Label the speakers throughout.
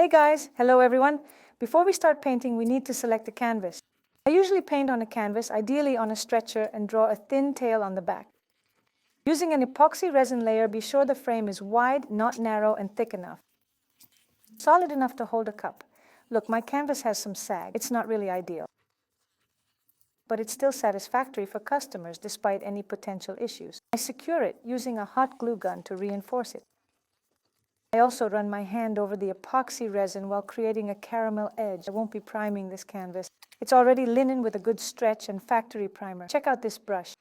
Speaker 1: Hey guys, hello everyone. Before we start painting, we need to select a canvas. I usually paint on a canvas, ideally on a stretcher, and draw a thin tail on the back. Using an epoxy resin layer, be sure the frame is wide, not narrow, and thick enough. Solid enough to hold a cup. Look, my canvas has some sag. It's not really ideal, but it's still satisfactory for customers despite any potential issues. I secure it using a hot glue gun to reinforce it. I also run my hand over the epoxy resin while creating a caramel edge. I won't be priming this canvas. It's already linen with a good stretch and factory primer. Check out this brush.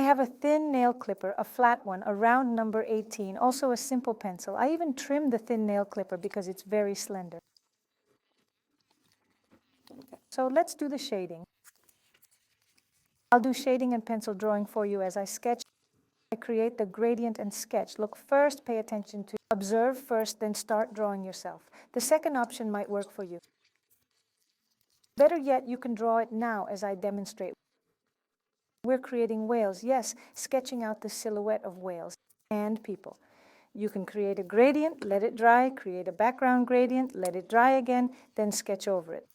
Speaker 1: I have a thin nail clipper, a flat one, a round number 18, also a simple pencil. I even trimmed the thin nail clipper because it's very slender. So let's do the shading. I'll do shading and pencil drawing for you as I sketch. I create the gradient and sketch. Look, first pay attention to observe first, then start drawing yourself. The second option might work for you. Better yet, you can draw it now as I demonstrate. We're creating whales, yes, sketching out the silhouette of whales and people. You can create a gradient, let it dry, create a background gradient, let it dry again, then sketch over it.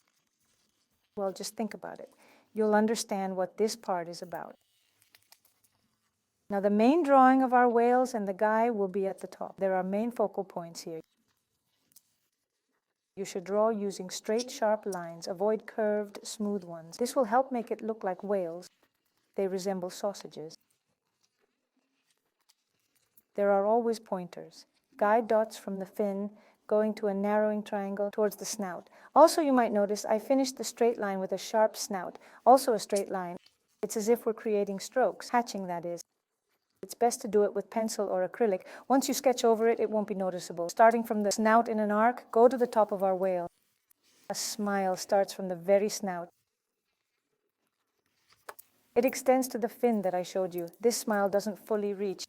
Speaker 1: Well, just think about it. You'll understand what this part is about. Now, the main drawing of our whales and the guy will be at the top. There are main focal points here. You should draw using straight, sharp lines. Avoid curved, smooth ones. This will help make it look like whales. They resemble sausages. There are always pointers. Guide dots from the fin going to a narrowing triangle towards the snout. Also, you might notice I finished the straight line with a sharp snout, also a straight line. It's as if we're creating strokes, hatching that is. It's best to do it with pencil or acrylic. Once you sketch over it, it won't be noticeable. Starting from the snout in an arc, go to the top of our whale. A smile starts from the very snout. It extends to the fin that I showed you. This smile doesn't fully reach.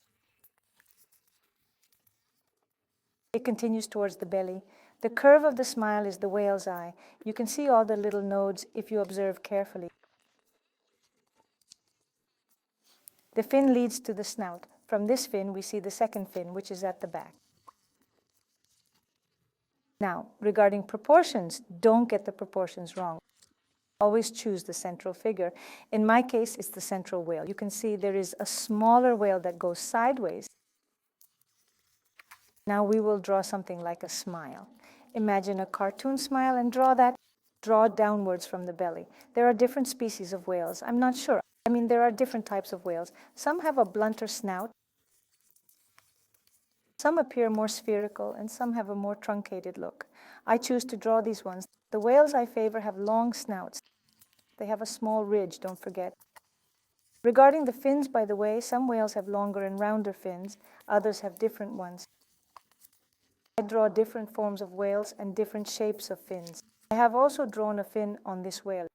Speaker 1: It continues towards the belly. The curve of the smile is the whale's eye. You can see all the little nodes if you observe carefully. The fin leads to the snout. From this fin, we see the second fin, which is at the back. Now, regarding proportions, don't get the proportions wrong. Always choose the central figure. In my case, it's the central whale. You can see there is a smaller whale that goes sideways. Now we will draw something like a smile. Imagine a cartoon smile and draw that. Draw downwards from the belly. There are different species of whales. I'm not sure. There are different types of whales. Some have a blunter snout. Some appear more spherical, and some have a more truncated look. I choose to draw these ones. The whales I favor have long snouts. They have a small ridge, don't forget. Regarding the fins, by the way, some whales have longer and rounder fins. Others have different ones. I draw different forms of whales and different shapes of fins. I have also drawn a fin on this whale.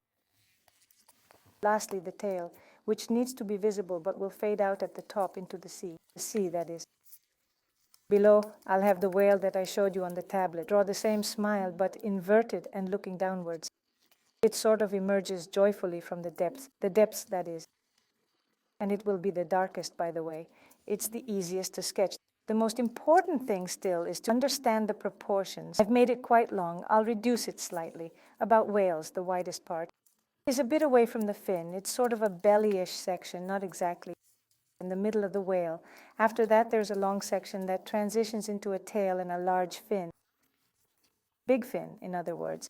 Speaker 1: Lastly, the tail, which needs to be visible but will fade out at the top into the sea. The sea, that is. Below, I'll have the whale that I showed you on the tablet. Draw the same smile, but inverted and looking downwards. It sort of emerges joyfully from the depths, that is. And it will be the darkest, by the way. It's the easiest to sketch. The most important thing still is to understand the proportions. I've made it quite long. I'll reduce it slightly. About whales, the widest part is a bit away from the fin. It's sort of a belly-ish section, not exactly. In the middle of the whale. After that, there's a long section that transitions into a tail and a large fin. Big fin, in other words.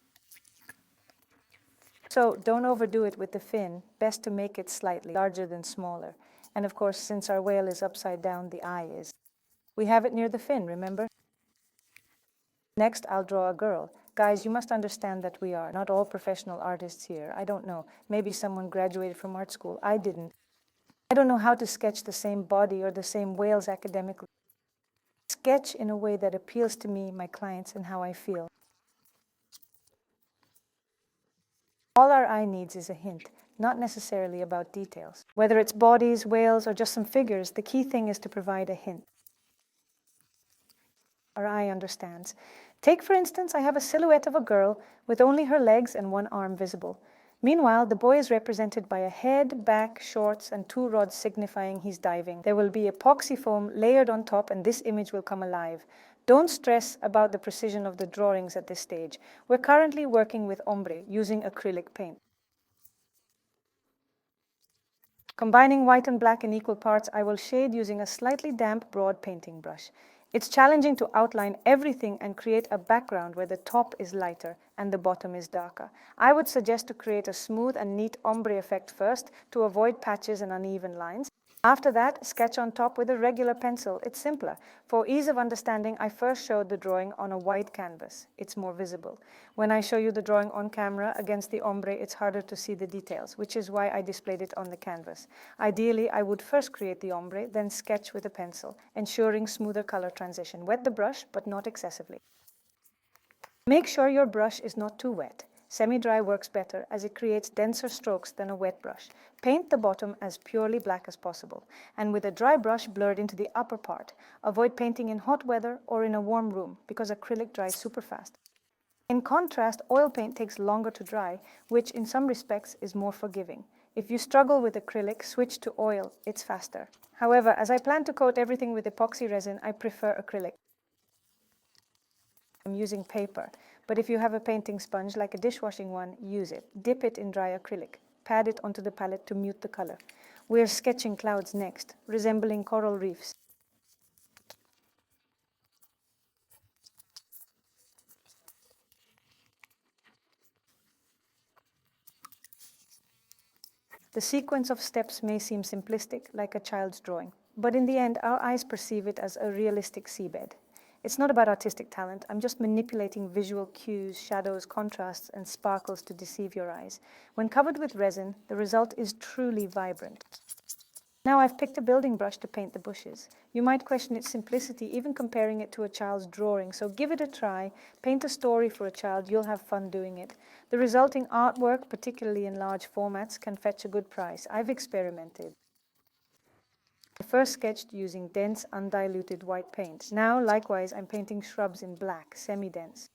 Speaker 1: So don't overdo it with the fin. Best to make it slightly larger than smaller. And of course, since our whale is upside down, the eye is. We have it near the fin, remember? Next, I'll draw a girl. Guys, you must understand that we are not all professional artists here. I don't know. Maybe someone graduated from art school. I didn't. I don't know how to sketch the same body or the same whales academically. Sketch in a way that appeals to me, my clients, and how I feel. All our eye needs is a hint, not necessarily about details. Whether it's bodies, whales, or just some figures, the key thing is to provide a hint. Our eye understands. Take, for instance, I have a silhouette of a girl with only her legs and one arm visible. Meanwhile, the boy is represented by a head, back, shorts, and two rods signifying he's diving. There will be epoxy foam layered on top, and this image will come alive. Don't stress about the precision of the drawings at this stage. We're currently working with ombre using acrylic paint. Combining white and black in equal parts, I will shade using a slightly damp broad painting brush. It's challenging to outline everything and create a background where the top is lighter and the bottom is darker. I would suggest to create a smooth and neat ombre effect first to avoid patches and uneven lines. After that, sketch on top with a regular pencil. It's simpler. For ease of understanding, I first showed the drawing on a white canvas. It's more visible. When I show you the drawing on camera against the ombre, it's harder to see the details, which is why I displayed it on the canvas. Ideally, I would first create the ombre, then sketch with a pencil, ensuring smoother color transition. Wet the brush, but not excessively. Make sure your brush is not too wet. Semi-dry works better as it creates denser strokes than a wet brush. Paint the bottom as purely black as possible, and with a dry brush blurred into the upper part. Avoid painting in hot weather or in a warm room because acrylic dries super fast. In contrast, oil paint takes longer to dry, which in some respects is more forgiving. If you struggle with acrylic, switch to oil, it's faster. However, as I plan to coat everything with epoxy resin, I prefer acrylic. I'm using paper, but if you have a painting sponge like a dishwashing one, use it. Dip it in dry acrylic. Pat it onto the palette to mute the color. We're sketching clouds next, resembling coral reefs. The sequence of steps may seem simplistic, like a child's drawing, but in the end, our eyes perceive it as a realistic seabed. It's not about artistic talent. I'm just manipulating visual cues, shadows, contrasts, and sparkles to deceive your eyes. When covered with resin, the result is truly vibrant. Now I've picked a building brush to paint the bushes. You might question its simplicity, even comparing it to a child's drawing, so give it a try. Paint a story for a child. You'll have fun doing it. The resulting artwork, particularly in large formats, can fetch a good price. I've experimented. I first sketched using dense, undiluted white paint. Now, likewise, I'm painting shrubs in black, semi-dense.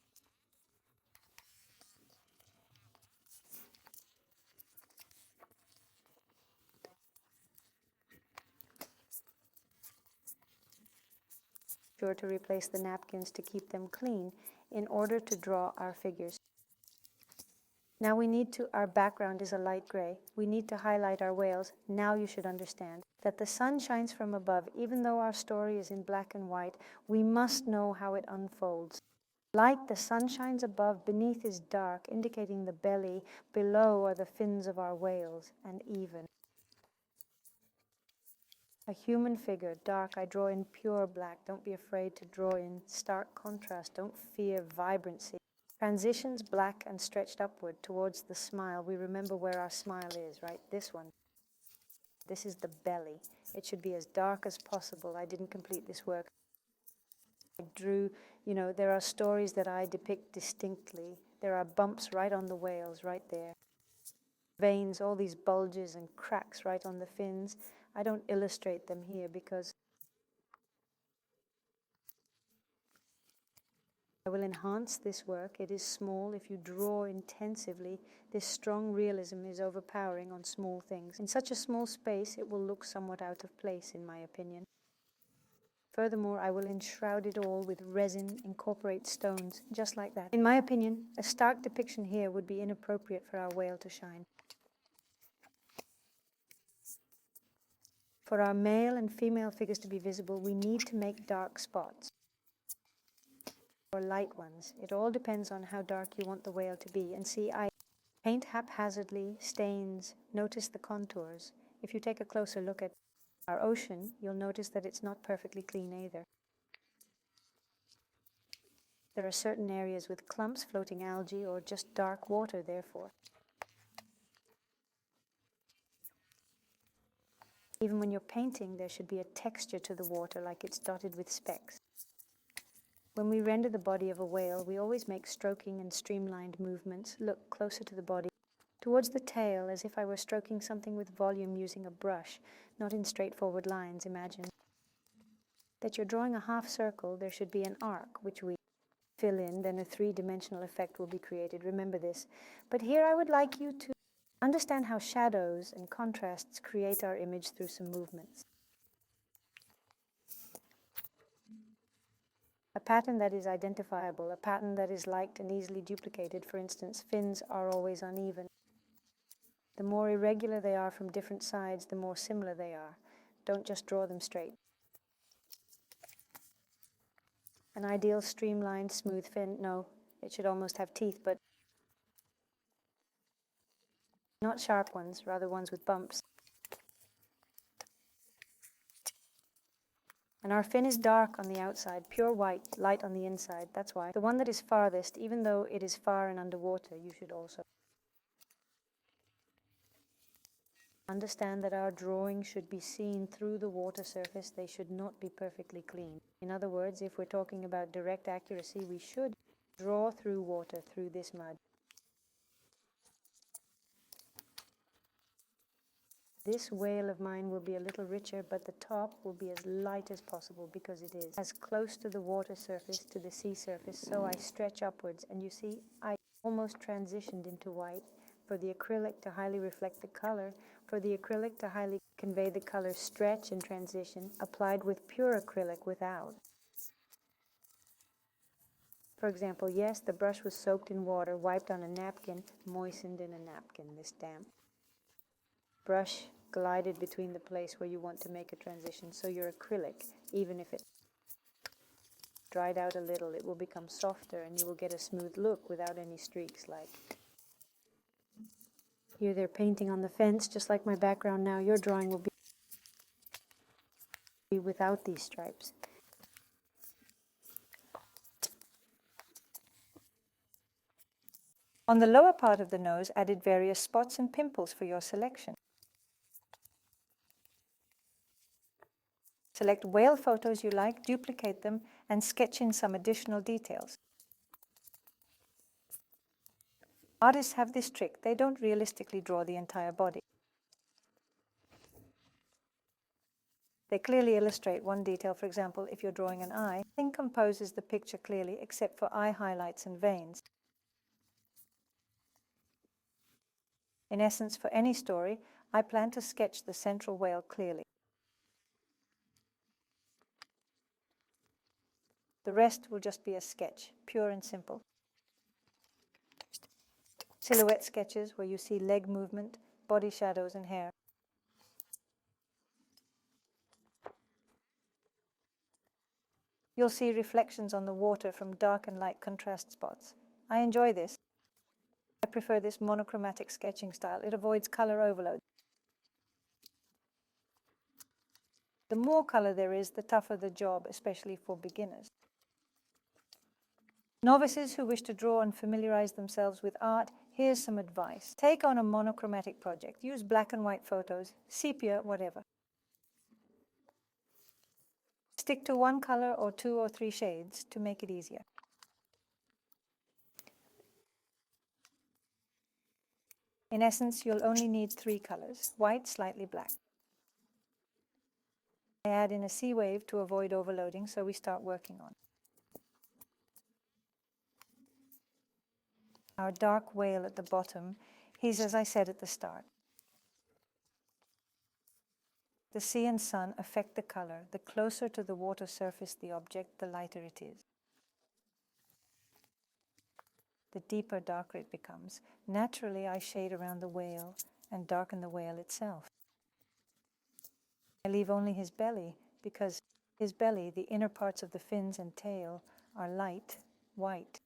Speaker 1: Sure to replace the napkins to keep them clean in order to draw our figures. Now our background is a light gray. We need to highlight our whales. Now you should understand that the sun shines from above. Even though our story is in black and white, we must know how it unfolds. Like the sun shines above, beneath is dark, indicating the belly. Below are the fins of our whales, and even. A human figure, dark, I draw in pure black. Don't be afraid to draw in stark contrast. Don't fear vibrancy. Transitions black and stretched upward towards the smile. We remember where our smile is, right? This one. This is the belly. It should be as dark as possible. I didn't complete this work. I drew, there are stories that I depict distinctly. There are bumps right on the whales, right there. Veins, all these bulges and cracks right on the fins. I don't illustrate them here because I will enhance this work. It is small. If you draw intensively, this strong realism is overpowering on small things. In such a small space, it will look somewhat out of place, in my opinion. Furthermore, I will enshroud it all with resin, incorporate stones, just like that. In my opinion, a stark depiction here would be inappropriate for our whale to shine. For our male and female figures to be visible, we need to make dark spots or light ones. It all depends on how dark you want the whale to be. And see, I paint haphazardly, stains, notice the contours. If you take a closer look at our ocean, you'll notice that it's not perfectly clean either. There are certain areas with clumps, floating algae, or just dark water, therefore. Even when you're painting, there should be a texture to the water, like it's dotted with specks. When we render the body of a whale, we always make stroking and streamlined movements. Look closer to the body, towards the tail, as if I were stroking something with volume using a brush, not in straightforward lines. Imagine that you're drawing a half circle. There should be an arc, which we fill in, then a three-dimensional effect will be created. Remember this. But here I would like you to understand how shadows and contrasts create our image through some movements. A pattern that is identifiable, a pattern that is liked and easily duplicated. For instance, fins are always uneven. The more irregular they are from different sides, the more similar they are. Don't just draw them straight. An ideal streamlined, smooth fin, no, it should almost have teeth, but not sharp ones, rather ones with bumps. And our fin is dark on the outside, pure white, light on the inside. That's why. The one that is farthest, even though it is far and underwater, you should also understand that our drawing should be seen through the water surface. They should not be perfectly clean. In other words, if we're talking about direct accuracy, we should draw through water, through this mud. This whale of mine will be a little richer, but the top will be as light as possible because it is as close to the water surface, to the sea surface, so I stretch upwards. And you see, I almost transitioned into white for the acrylic to highly reflect the color, for the acrylic to highly convey the color, stretch and transition, applied with pure acrylic without. For example, yes, the brush was soaked in water, wiped on a napkin, moistened in a napkin, this damp. Brush glided between the place where you want to make a transition, so your acrylic, even if it dried out a little, it will become softer and you will get a smooth look without any streaks. Like here they're painting on the fence, just like my background now. Your drawing will be without these stripes. On the lower part of the nose, added various spots and pimples for your selection. Select whale photos you like, duplicate them, and sketch in some additional details. Artists have this trick. They don't realistically draw the entire body. They clearly illustrate one detail. For example, if you're drawing an eye, nothing composes the picture clearly except for eye highlights and veins. In essence, for any story, I plan to sketch the central whale clearly. The rest will just be a sketch, pure and simple. Silhouette sketches where you see leg movement, body shadows and hair. You'll see reflections on the water from dark and light contrast spots. I enjoy this. I prefer this monochromatic sketching style. It avoids color overload. The more color there is, the tougher the job, especially for beginners. Novices who wish to draw and familiarize themselves with art, here's some advice. Take on a monochromatic project. Use black and white photos, sepia, whatever. Stick to one color or 2 or 3 shades to make it easier. In essence, you'll only need 3 colors, white, slightly black. I add in a sea wave to avoid overloading, so we start working on our dark whale at the bottom. He's, as I said at the start. The sea and sun affect the color. The closer to the water surface the object, the lighter it is. The deeper, darker it becomes. Naturally, I shade around the whale and darken the whale itself. I leave only his belly, because his belly, the inner parts of the fins and tail, are light white.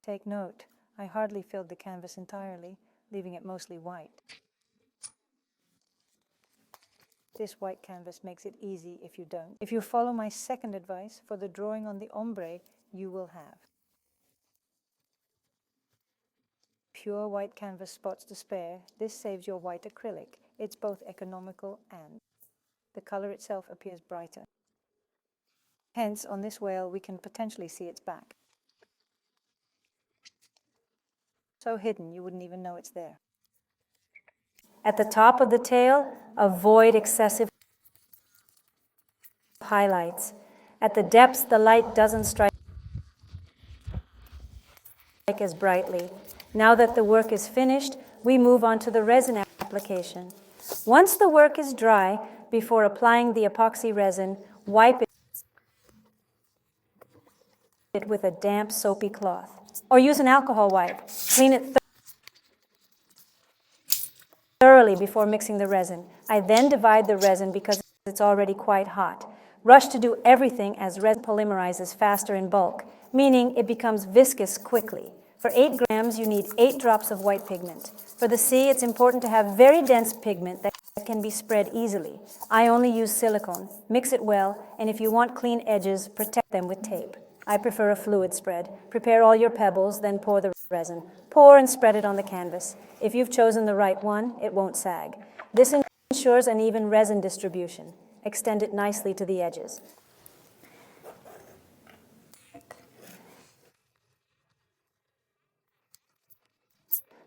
Speaker 1: Take note, I hardly filled the canvas entirely, leaving it mostly white. This white canvas makes it easy if you don't. If you follow my second advice, for the drawing on the ombre, you will have pure white canvas spots to spare. This saves your white acrylic. It's both economical and the color itself appears brighter. Hence, on this whale, we can potentially see its back. So hidden, you wouldn't even know it's there. At the top of the tail, avoid excessive highlights. At the depths, the light doesn't strike as brightly. Now that the work is finished, we move on to the resin application. Once the work is dry, before applying the epoxy resin, wipe it it with a damp, soapy cloth. Or use an alcohol wipe. Clean it thoroughly before mixing the resin. I then divide the resin because it's already quite hot. Rush to do everything as resin polymerizes faster in bulk, meaning it becomes viscous quickly. For 8 grams, you need 8 drops of white pigment. For the sea, it's important to have very dense pigment that can be spread easily. I only use silicone. Mix it well, and if you want clean edges, protect them with tape. I prefer a fluid spread. Prepare all your pebbles, then pour the resin. Pour and spread it on the canvas. If you've chosen the right one, it won't sag. This ensures an even resin distribution. Extend it nicely to the edges.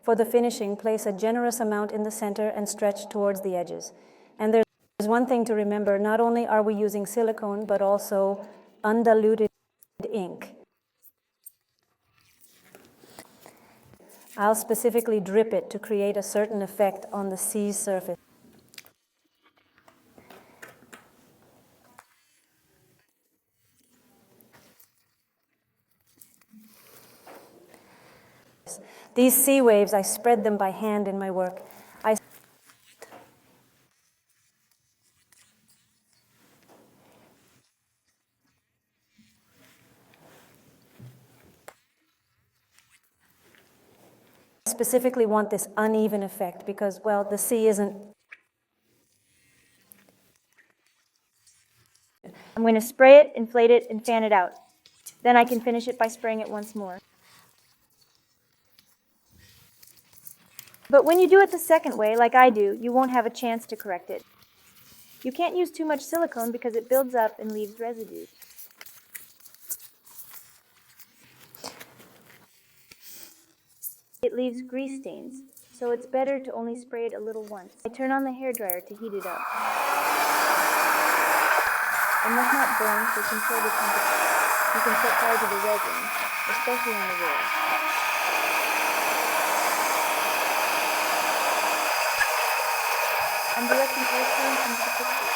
Speaker 1: For the finishing, place a generous amount in the center and stretch towards the edges. And there's one thing to remember, not only are we using silicone, but also undiluted ink. I'll specifically drip it to create a certain effect on the sea's surface. These sea waves, I spread them by hand in my work. I specifically want this uneven effect because, well, the sea isn't.
Speaker 2: I'm going to spray it, inflate it, and fan it out. Then I can finish it by spraying it once more. But when you do it the second way, like I do, you won't have a chance to correct it. You can't use too much silicone because it builds up and leaves residue. It leaves grease stains, so it's better to only spray it a little once. I turn on the hairdryer to heat it up. It must not burn, so control the temperature. You can set fire to the resin, especially on the roll. I'm directing air current into the picture.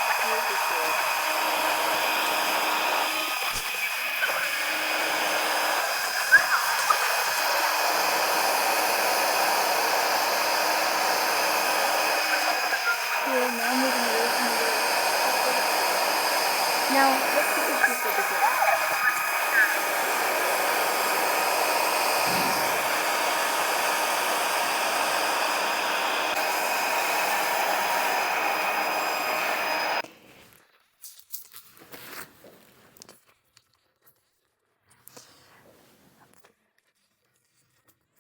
Speaker 2: Here, now moving away from the roll. Now, what's the issue for the beginner?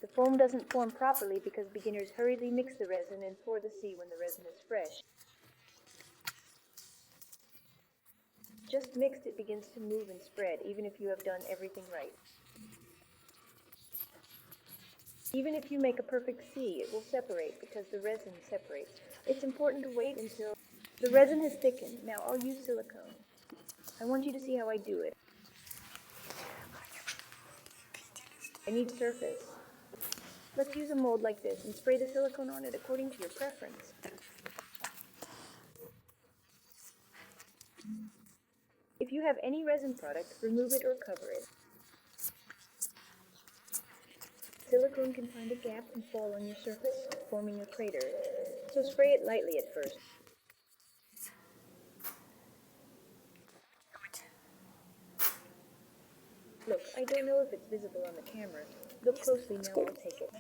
Speaker 2: The foam doesn't form properly because beginners hurriedly mix the resin and pour the sea when the resin is fresh. Just mixed, it begins to move and spread, even if you have done everything right. Even if you make a perfect sea, it will separate because the resin separates. It's important to wait until the resin has thickened. Now I'll use silicone. I want you to see how I do it. I need surface. Let's use a mold like this and spray the silicone on it according to your preference. If you have any resin product, remove it or cover it. Silicone can find a gap and fall on your surface, forming a crater, so spray it lightly at first. Look, I don't know if it's visible on the camera. Look closely now, I'll take it.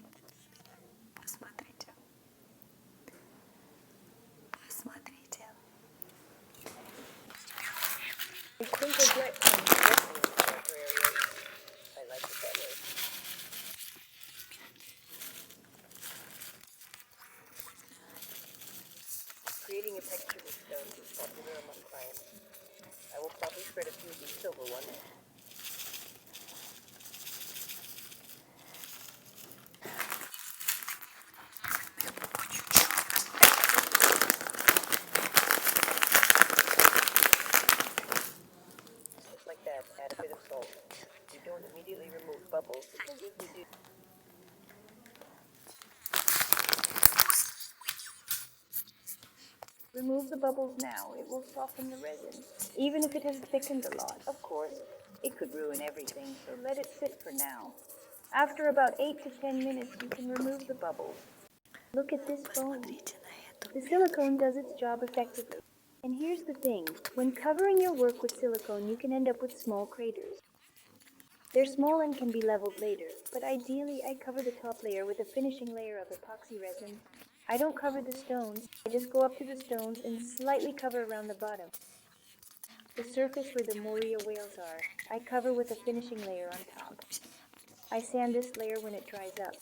Speaker 2: I sprinkled wet on the dressing in the center area. I like it that way. Creating a texture with stones is popular among clients. I will probably spread a few of these silver ones. Just like that, add a bit of salt. You don't immediately remove bubbles because if you do, remove the bubbles now. It will soften the resin, even if it has thickened a lot, of course. It could ruin everything, so let it sit for now. After about 8 to 10 minutes, you can remove the bubbles. Look at this foam. The silicone does its job effectively. And here's the thing, when covering your work with silicone, you can end up with small craters. They're small and can be leveled later, but ideally I cover the top layer with a finishing layer of epoxy resin. I don't cover the stones, I just go up to the stones and slightly cover around the bottom. The surface where the Moria whales are, I cover with a finishing layer on top. I sand this layer when it dries up.